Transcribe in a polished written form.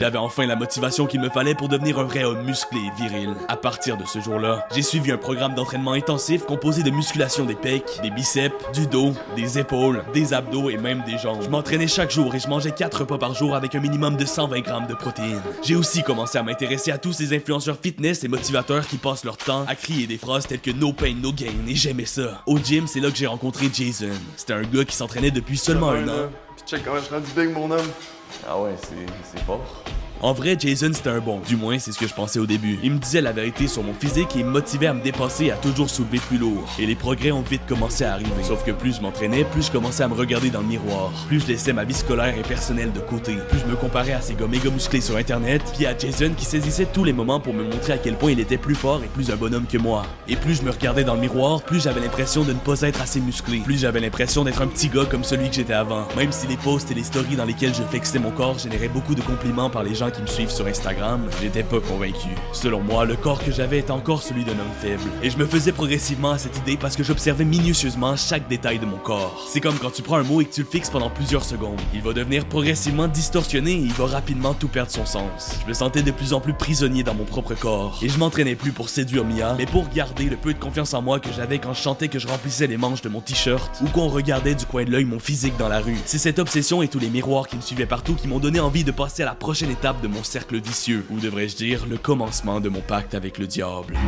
J'avais enfin la motivation qu'il me fallait pour devenir un vrai homme musclé et viril. À partir de ce jour-là, j'ai suivi un programme d'entraînement intensif composé de musculation des pecs, des biceps, du dos, des épaules, des abdos et même des jambes. Je m'entraînais chaque jour et je mangeais 4 repas par jour avec un minimum de 120 grammes de protéines. J'ai aussi commencé à m'intéresser à tous ces influenceurs fitness et motivateurs qui passent leur temps à crier des phrases telles que no pain, no gain et j'aimais ça. Au gym, c'est là que j'ai rencontré Jason. C'était un gars qui s'entraînait depuis seulement un an. Puis check comment je suis rendu big, mon homme. Ah ouais, c'est fort. En vrai, Jason c'était un bon. Du moins, c'est ce que je pensais au début. Il me disait la vérité sur mon physique et il me motivait à me dépasser et à toujours soulever plus lourd. Et les progrès ont vite commencé à arriver. Sauf que plus je m'entraînais, plus je commençais à me regarder dans le miroir. Plus je laissais ma vie scolaire et personnelle de côté. Plus je me comparais à ces gars méga musclés sur internet, puis à Jason qui saisissait tous les moments pour me montrer à quel point il était plus fort et plus un bonhomme que moi. Et plus je me regardais dans le miroir, plus j'avais l'impression de ne pas être assez musclé. Plus j'avais l'impression d'être un petit gars comme celui que j'étais avant. Même si les posts et les stories dans lesquels je flexais mon corps généraient beaucoup de compliments par les gens qui me suivent sur Instagram, j'étais pas convaincu. Selon moi, le corps que j'avais était encore celui d'un homme faible. Et je me faisais progressivement à cette idée parce que j'observais minutieusement chaque détail de mon corps. C'est comme quand tu prends un mot et que tu le fixes pendant plusieurs secondes. Il va devenir progressivement distorsionné et il va rapidement tout perdre son sens. Je me sentais de plus en plus prisonnier dans mon propre corps. Et je m'entraînais plus pour séduire Mia, mais pour garder le peu de confiance en moi que j'avais quand je chantais que je remplissais les manches de mon t-shirt ou qu'on regardait du coin de l'œil mon physique dans la rue. C'est cette obsession et tous les miroirs qui me suivaient partout qui m'ont donné envie de passer à la prochaine étape de mon cercle vicieux, ou devrais-je dire le commencement de mon pacte avec le diable.